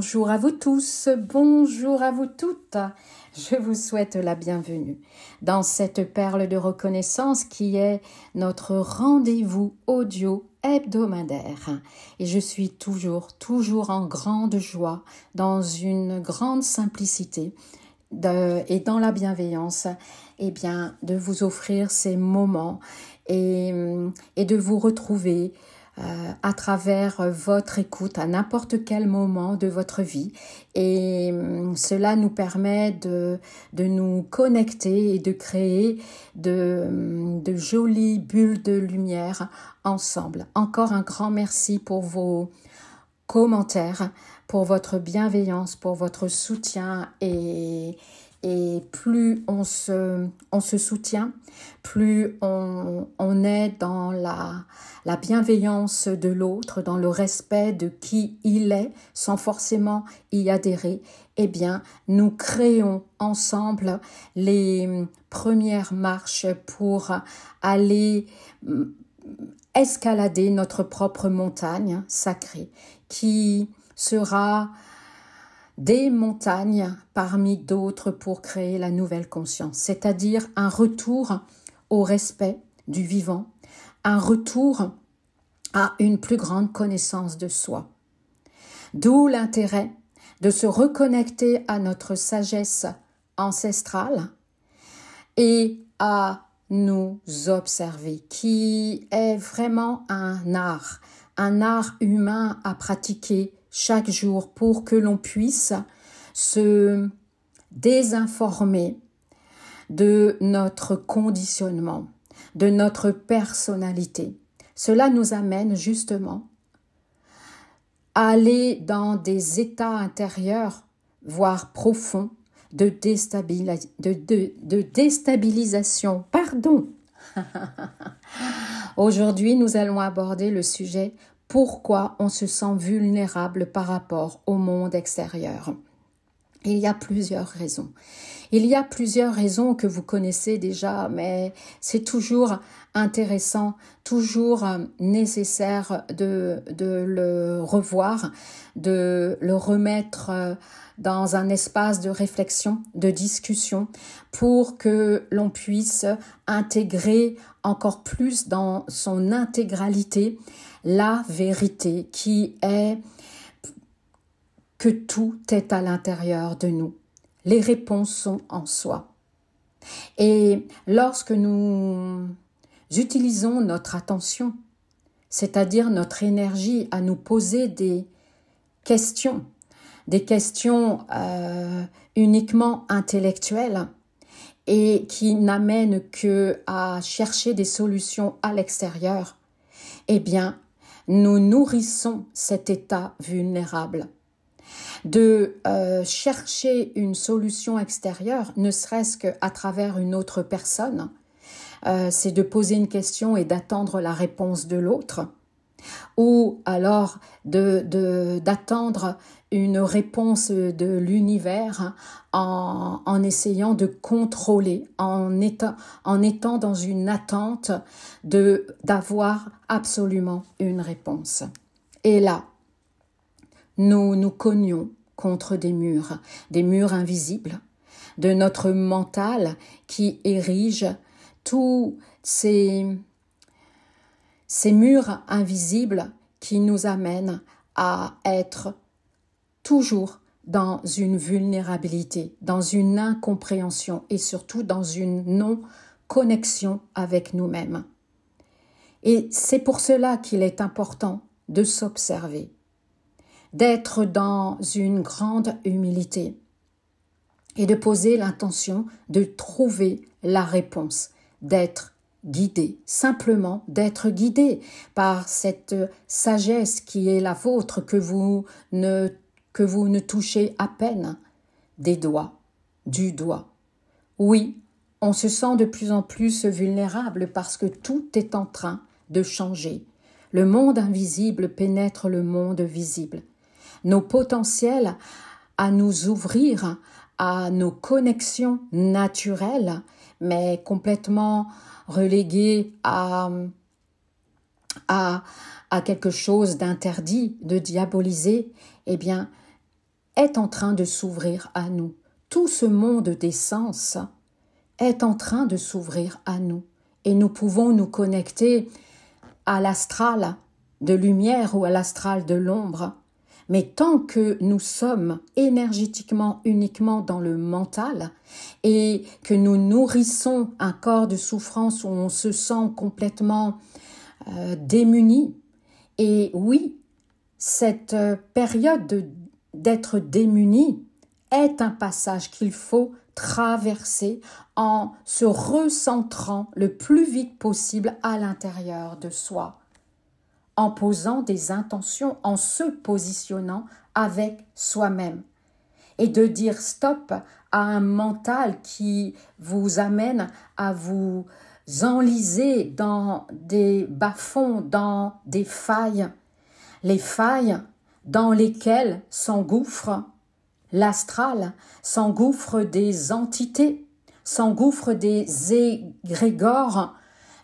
Bonjour à vous tous, bonjour à vous toutes. Je vous souhaite la bienvenue dans cette perle de reconnaissance qui est notre rendez-vous audio hebdomadaire. Et je suis toujours en grande joie, dans une grande simplicité et dans la bienveillance, de vous offrir ces moments et de vous retrouver à travers votre écoute à n'importe quel moment de votre vie. Et cela nous permet de nous connecter et de créer de jolies bulles de lumière ensemble. Encore un grand merci pour vos commentaires, pour votre bienveillance, pour votre soutien et plus on se soutient, plus on est dans la bienveillance de l'autre, dans le respect de qui il est, sans forcément y adhérer, nous créons ensemble les premières marches pour aller escalader notre propre montagne sacrée, qui sera des montagnes parmi d'autres pour créer la nouvelle conscience, c'est-à-dire un retour au respect du vivant, un retour à une plus grande connaissance de soi. D'où l'intérêt de se reconnecter à notre sagesse ancestrale et à nous observer, qui est vraiment un art humain à pratiquer chaque jour pour que l'on puisse se désinformer de notre conditionnement, de notre personnalité. Cela nous amène justement à aller dans des états intérieurs, voire profonds, de déstabilisation. Aujourd'hui, nous allons aborder le sujet « Pourquoi on se sent vulnérable par rapport au monde extérieur ?» Il y a plusieurs raisons. Il y a plusieurs raisons que vous connaissez déjà, mais c'est toujours intéressant, toujours nécessaire de le revoir, de le remettre dans un espace de réflexion, de discussion, pour que l'on puisse intégrer encore plus dans son intégralité la vérité qui est que tout est à l'intérieur de nous. Les réponses sont en soi. Et lorsque nous utilisons notre attention, c'est-à-dire notre énergie à nous poser des questions uniquement intellectuelles et qui n'amènent que à chercher des solutions à l'extérieur, nous nourrissons cet état vulnérable. De chercher une solution extérieure, ne serait-ce qu'à travers une autre personne, c'est de poser une question et d'attendre la réponse de l'autre, ou alors d'attendre une réponse de l'univers en essayant de contrôler, en étant dans une attente d'avoir absolument une réponse. Et là, nous nous cognons contre des murs invisibles, de notre mental qui érige tous ces murs invisibles qui nous amènent à être toujours dans une vulnérabilité, dans une incompréhension et surtout dans une non-connexion avec nous-mêmes. Et c'est pour cela qu'il est important de s'observer, d'être dans une grande humilité et de poser l'intention de trouver la réponse, d'être guidé, simplement d'être guidé par cette sagesse qui est la vôtre, que vous ne touchez à peine du doigt. Oui, on se sent de plus en plus vulnérable parce que tout est en train de changer. Le monde invisible pénètre le monde visible. Nos potentiels à nous ouvrir à nos connexions naturelles, mais complètement relégués à quelque chose d'interdit, de diabolisé, est en train de s'ouvrir à nous. Tout ce monde des sens est en train de s'ouvrir à nous. Et nous pouvons nous connecter à l'astral de lumière ou à l'astral de l'ombre. Mais tant que nous sommes énergétiquement uniquement dans le mental et que nous nourrissons un corps de souffrance où on se sent complètement démuni, et oui, cette période d'être démuni est un passage qu'il faut traverser en se recentrant le plus vite possible à l'intérieur de soi, en posant des intentions, en se positionnant avec soi-même et de dire stop à un mental qui vous amène à vous enliser dans des bas-fonds, dans des failles, les failles dans lesquelles s'engouffre l'astral, s'engouffrent des entités, s'engouffrent des égrégores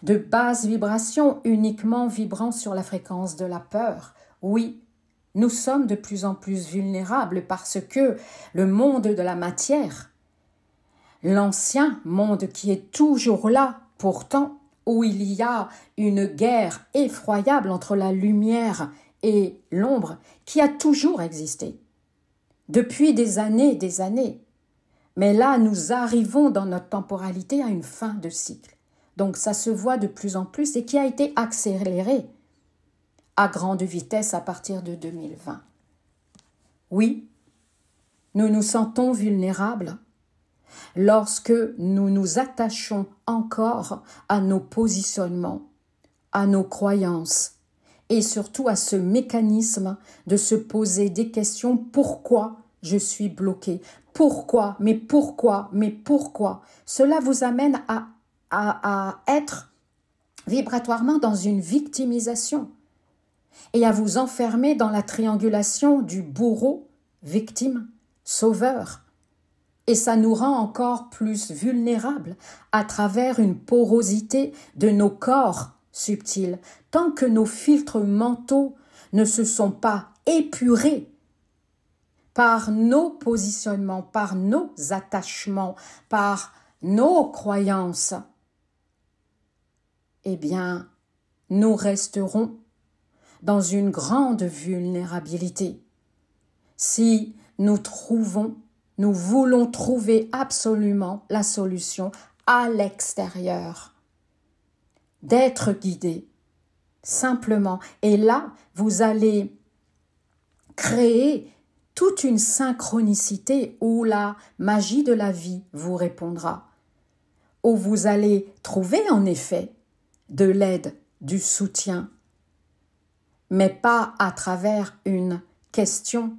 de basse vibration uniquement vibrant sur la fréquence de la peur. Oui, nous sommes de plus en plus vulnérables parce que le monde de la matière, l'ancien monde qui est toujours là, pourtant, où il y a une guerre effroyable entre la lumière et l'ombre, qui a toujours existé, depuis des années. Mais là, nous arrivons dans notre temporalité à une fin de cycle. Donc ça se voit de plus en plus et qui a été accéléré à grande vitesse à partir de 2020. Oui, nous nous sentons vulnérables lorsque nous nous attachons encore à nos positionnements, à nos croyances et surtout à ce mécanisme de se poser des questions. Pourquoi je suis bloqué? Pourquoi? Mais pourquoi? Mais pourquoi? Cela vous amène à être vibratoirement dans une victimisation et à vous enfermer dans la triangulation du bourreau, victime, sauveur. Et ça nous rend encore plus vulnérables à travers une porosité de nos corps subtils. Tant que nos filtres mentaux ne se sont pas épurés par nos positionnements, par nos attachements, par nos croyances, eh bien, nous resterons dans une grande vulnérabilité. Si nous voulons trouver absolument la solution à l'extérieur, d'être guidé, simplement. Et là, vous allez créer toute une synchronicité où la magie de la vie vous répondra, où vous allez trouver en effet de l'aide, du soutien, mais pas à travers une question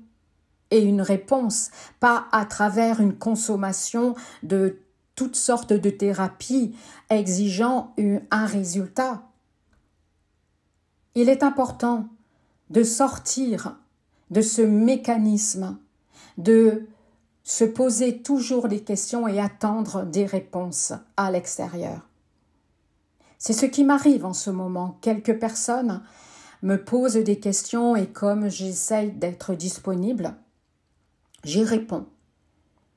et une réponse, pas à travers une consommation de toutes sortes de thérapies exigeant un résultat. Il est important de sortir de ce mécanisme, de se poser toujours des questions et attendre des réponses à l'extérieur. C'est ce qui m'arrive en ce moment. Quelques personnes me posent des questions et comme j'essaye d'être disponible, j'y réponds.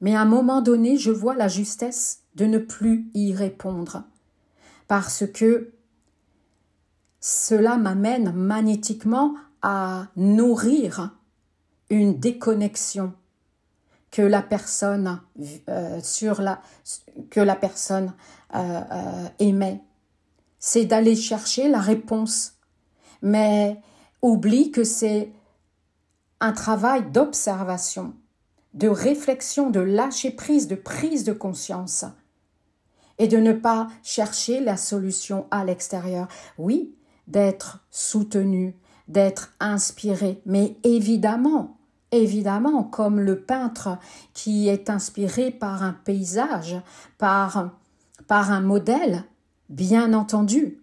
Mais à un moment donné, je vois la justesse de ne plus y répondre parce que cela m'amène magnétiquement à nourrir une déconnexion que la personne émet. C'est d'aller chercher la réponse, mais oublie que c'est un travail d'observation, de réflexion, de lâcher prise, de prise de conscience et de ne pas chercher la solution à l'extérieur. Oui, d'être soutenu, d'être inspiré, mais évidemment, comme le peintre qui est inspiré par un paysage, par un modèle, bien entendu,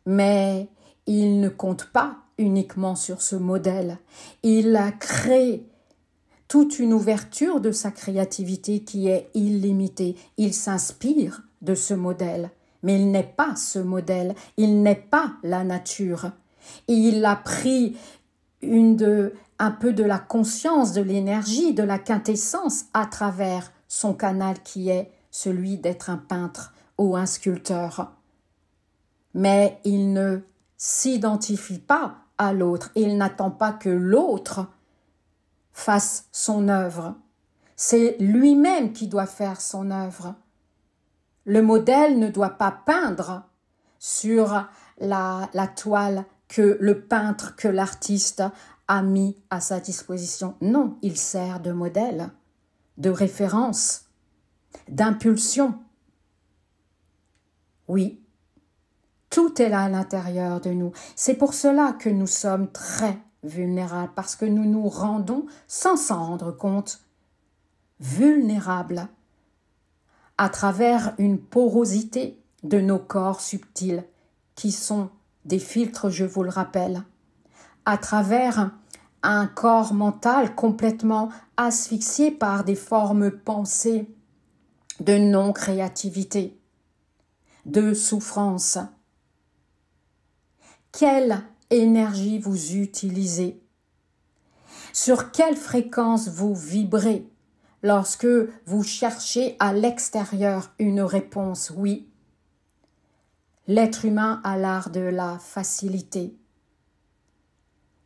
mais il ne compte pas uniquement sur ce modèle. Il a créé toute une ouverture de sa créativité qui est illimitée. Il s'inspire de ce modèle, mais il n'est pas ce modèle, il n'est pas la nature. Et il a pris une de un peu de la conscience, de l'énergie, de la quintessence à travers son canal qui est celui d'être un peintre ou un sculpteur. Mais il ne s'identifie pas à l'autre, il n'attend pas que l'autre fasse son œuvre. C'est lui-même qui doit faire son œuvre. Le modèle ne doit pas peindre sur la toile que le peintre, que l'artiste a mis à sa disposition. Non, il sert de modèle, de référence, d'impulsion. Oui, tout est là à l'intérieur de nous. C'est pour cela que nous sommes très vulnérables, parce que nous nous rendons, sans s'en rendre compte, vulnérables à travers une porosité de nos corps subtils, qui sont des filtres, je vous le rappelle, à travers un corps mental complètement asphyxié par des formes pensées de non-créativité, de souffrance. Quelle énergie vous utilisez? Sur quelle fréquence vous vibrez lorsque vous cherchez à l'extérieur une réponse? Oui, l'être humain a l'art de la facilité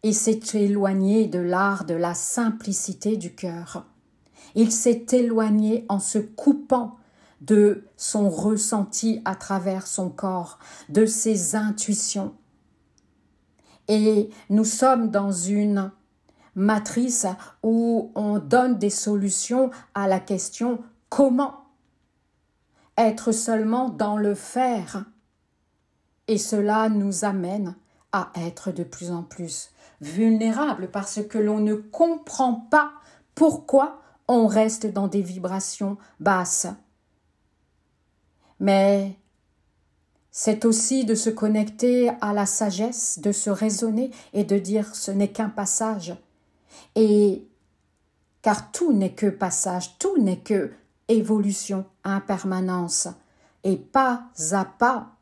et s'est éloigné de l'art de la simplicité du cœur. Il s'est éloigné en se coupant de son ressenti à travers son corps, de ses intuitions. Et nous sommes dans une matrice où on donne des solutions à la question « Comment ?» Être seulement dans le faire. Et cela nous amène à être de plus en plus vulnérables parce que l'on ne comprend pas pourquoi on reste dans des vibrations basses. Mais c'est aussi de se connecter à la sagesse, de se raisonner et de dire ce n'est qu'un passage. Et car tout n'est que passage, tout n'est que évolution, impermanence. Et pas à pas,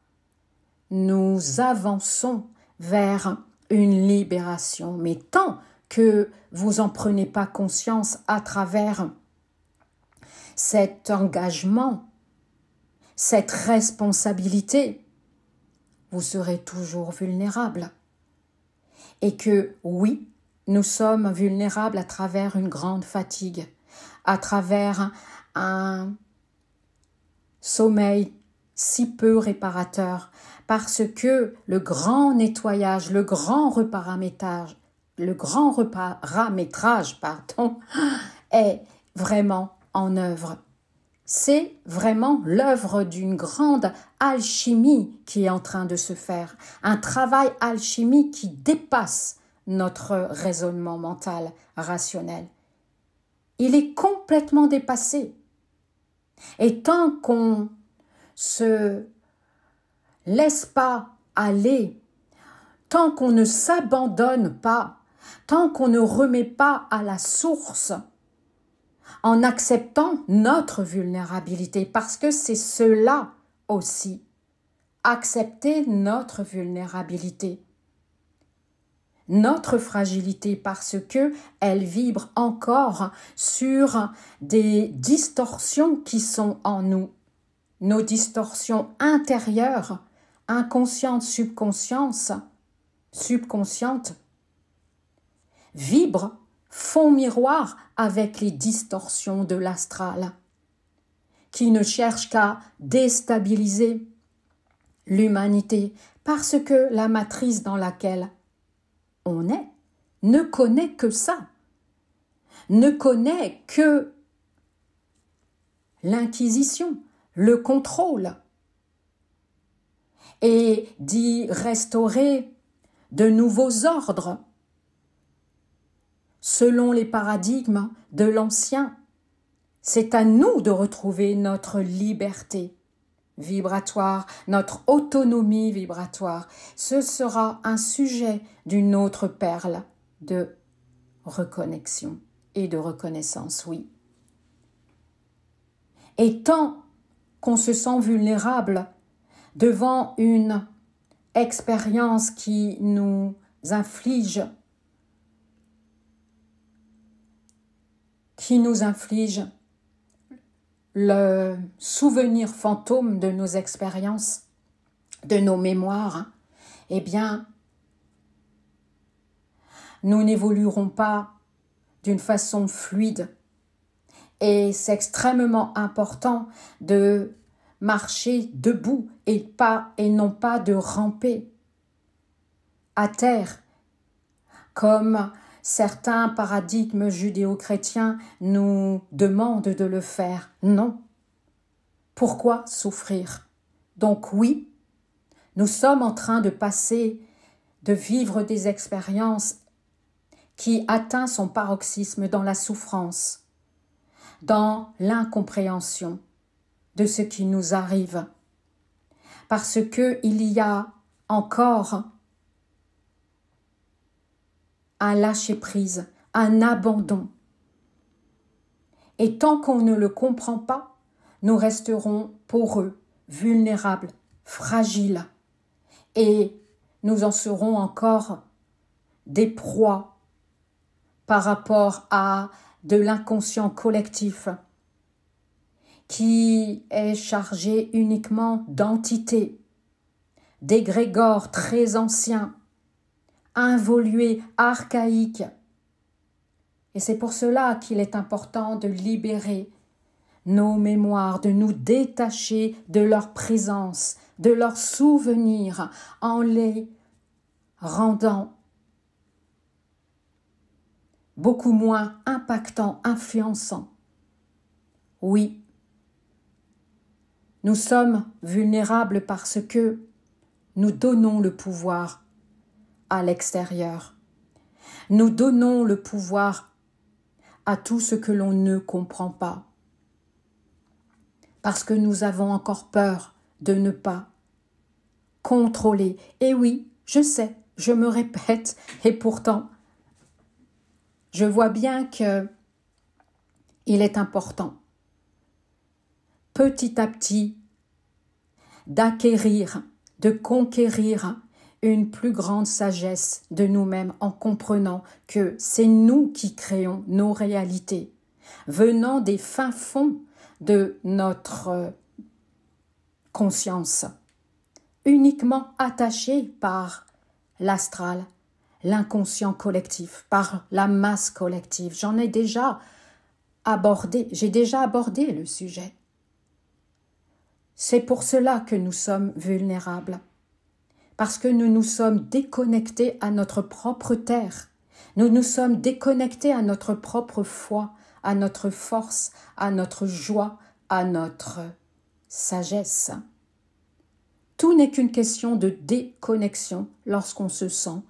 nous avançons vers une libération. Mais tant que vous en prenez pas conscience à travers cet engagement, cette responsabilité, vous serez toujours vulnérable. Et que oui, nous sommes vulnérables à travers une grande fatigue, à travers un sommeil si peu réparateur, parce que le grand nettoyage, le grand reparamétrage, est vraiment en œuvre. C'est vraiment l'œuvre d'une grande alchimie qui est en train de se faire, un travail alchimique qui dépasse notre raisonnement mental rationnel. Il est complètement dépassé. Et tant qu'on se laisse pas aller, tant qu'on ne s'abandonne pas, tant qu'on ne remet pas à la source, en acceptant notre vulnérabilité, parce que c'est cela aussi, accepter notre vulnérabilité, notre fragilité, parce que elle vibre encore sur des distorsions qui sont en nous, nos distorsions intérieures, inconscientes, subconscientes, vibrent, font miroir avec les distorsions de l'astral, qui ne cherchent qu'à déstabiliser l'humanité, parce que la matrice dans laquelle on est ne connaît que ça, ne connaît que l'inquisition, le contrôle, et d'y restaurer de nouveaux ordres selon les paradigmes de l'ancien. C'est à nous de retrouver notre liberté vibratoire, notre autonomie vibratoire. Ce sera un sujet d'une autre perle de reconnexion et de reconnaissance, oui. Et tant qu'on se sent vulnérable devant une expérience qui nous inflige qui nous inflige le souvenir fantôme de nos expériences, de nos mémoires, eh bien, nous n'évoluerons pas d'une façon fluide. Et c'est extrêmement important de marcher debout et non pas de ramper à terre, comme certains paradigmes judéo-chrétiens nous demandent de le faire. Non. Pourquoi souffrir? Donc oui, nous sommes en train de vivre des expériences qui atteignent son paroxysme dans la souffrance, dans l'incompréhension de ce qui nous arrive. Parce qu'il y a encore un lâcher-prise, un abandon. Et tant qu'on ne le comprend pas, nous resterons poreux, vulnérables, fragiles. Et nous en serons encore des proies par rapport à de l'inconscient collectif qui est chargé uniquement d'entités, d'égrégores très anciens, involués, archaïques. Et c'est pour cela qu'il est important de libérer nos mémoires, de nous détacher de leur présence, de leurs souvenirs, en les rendant beaucoup moins impactants, influençants. Oui, nous sommes vulnérables parce que nous donnons le pouvoir à l'extérieur. Nous donnons le pouvoir à tout ce que l'on ne comprend pas. Parce que nous avons encore peur de ne pas contrôler. Et oui, je sais, je me répète, et pourtant, je vois bien que il est important, petit à petit, d'acquérir, de conquérir une plus grande sagesse de nous-mêmes en comprenant que c'est nous qui créons nos réalités, venant des fins fonds de notre conscience, uniquement attachée par l'astral, l'inconscient collectif, par la masse collective. J'ai déjà abordé le sujet. C'est pour cela que nous sommes vulnérables, parce que nous nous sommes déconnectés à notre propre terre, nous nous sommes déconnectés à notre propre foi, à notre force, à notre joie, à notre sagesse. Tout n'est qu'une question de déconnexion lorsqu'on se sent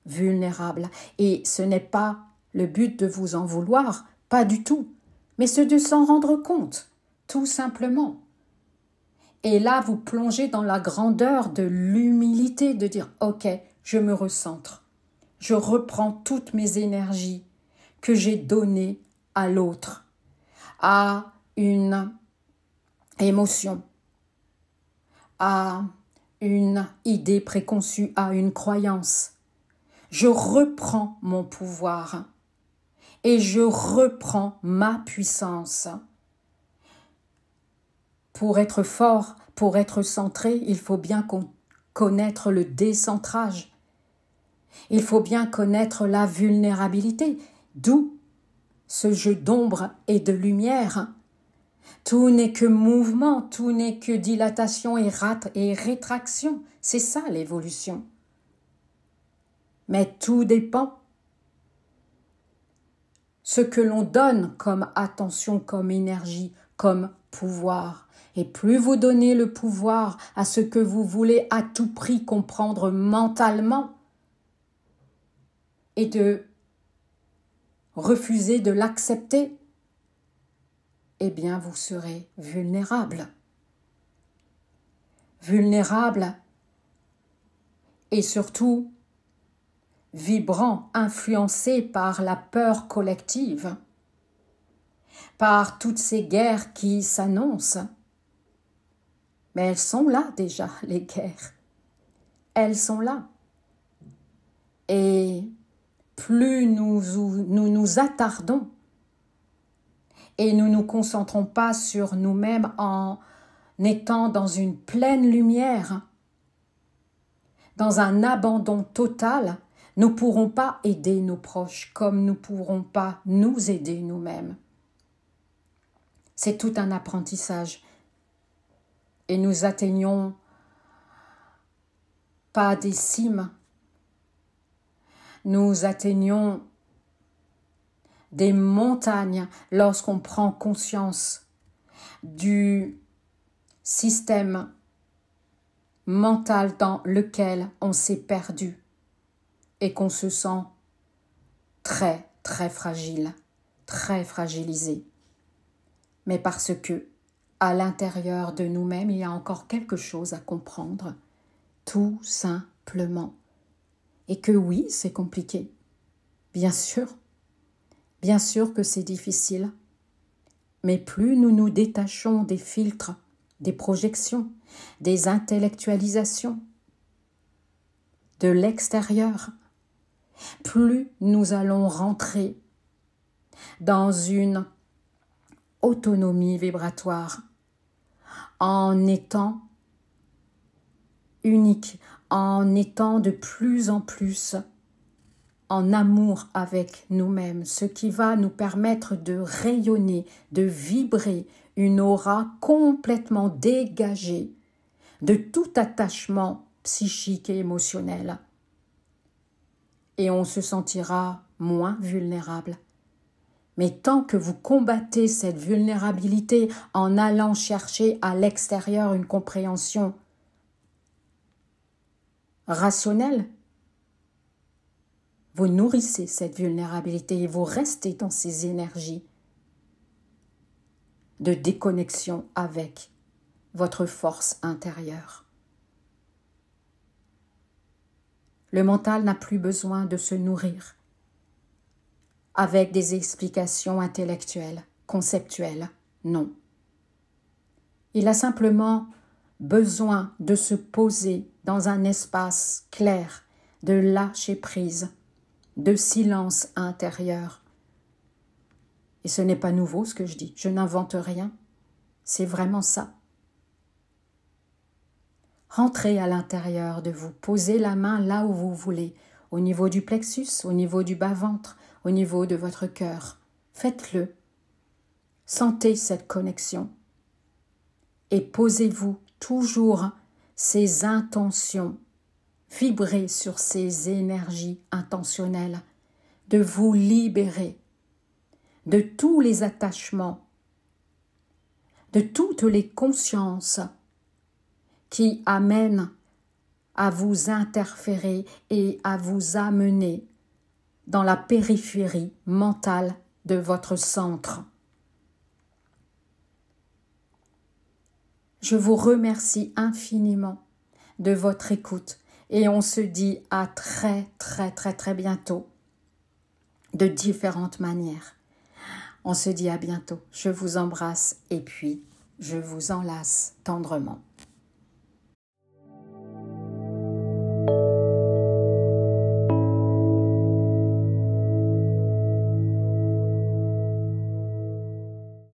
vulnérable. Et ce n'est pas le but de vous en vouloir, pas du tout, mais c'est de s'en rendre compte, tout simplement. Et là, vous plongez dans la grandeur de l'humilité, de dire « Ok, je me recentre. Je reprends toutes mes énergies que j'ai données à l'autre, à une émotion, à une idée préconçue, à une croyance. Je reprends mon pouvoir et je reprends ma puissance. » Pour être fort, pour être centré, il faut bien connaître le décentrage. Il faut bien connaître la vulnérabilité, d'où ce jeu d'ombre et de lumière. Tout n'est que mouvement, tout n'est que dilatation et rétraction. C'est ça l'évolution. Mais tout dépend. Ce que l'on donne comme attention, comme énergie, comme pouvoir. Et plus vous donnez le pouvoir à ce que vous voulez à tout prix comprendre mentalement et de refuser de l'accepter, eh bien vous serez vulnérable. Vulnérable et surtout vibrant, influencé par la peur collective, par toutes ces guerres qui s'annoncent. Mais elles sont là déjà, les guerres. Elles sont là. Et plus nous nous attardons et nous ne nous concentrons pas sur nous-mêmes en étant dans une pleine lumière, dans un abandon total, nous ne pourrons pas aider nos proches comme nous ne pourrons pas nous aider nous-mêmes. C'est tout un apprentissage. Et nous atteignons pas des cimes, nous atteignons des montagnes lorsqu'on prend conscience du système mental dans lequel on s'est perdu et qu'on se sent très, très fragile, très fragilisé. Mais parce que, à l'intérieur de nous-mêmes, il y a encore quelque chose à comprendre, tout simplement. Et que oui, c'est compliqué. Bien sûr que c'est difficile. Mais plus nous nous détachons des filtres, des projections, des intellectualisations, de l'extérieur, plus nous allons rentrer dans une autonomie vibratoire en étant unique, en étant de plus en plus en amour avec nous-mêmes, ce qui va nous permettre de rayonner, de vibrer une aura complètement dégagée de tout attachement psychique et émotionnel. Et on se sentira moins vulnérable. Mais tant que vous combattez cette vulnérabilité en allant chercher à l'extérieur une compréhension rationnelle, vous nourrissez cette vulnérabilité et vous restez dans ces énergies de déconnexion avec votre force intérieure. Le mental n'a plus besoin de se nourrir avec des explications intellectuelles, conceptuelles, non. Il a simplement besoin de se poser dans un espace clair, de lâcher prise, de silence intérieur. Et ce n'est pas nouveau ce que je dis, je n'invente rien, c'est vraiment ça. Rentrez à l'intérieur de vous, posez la main là où vous voulez, au niveau du plexus, au niveau du bas-ventre, au niveau de votre cœur. Faites-le. Sentez cette connexion. Et posez-vous toujours ces intentions. Vibrez sur ces énergies intentionnelles de vous libérer de tous les attachements, de toutes les consciences qui amènent à vous interférer et à vous amener dans la périphérie mentale de votre centre. Je vous remercie infiniment de votre écoute et on se dit à très bientôt de différentes manières. On se dit à bientôt. Je vous embrasse et puis je vous enlace tendrement.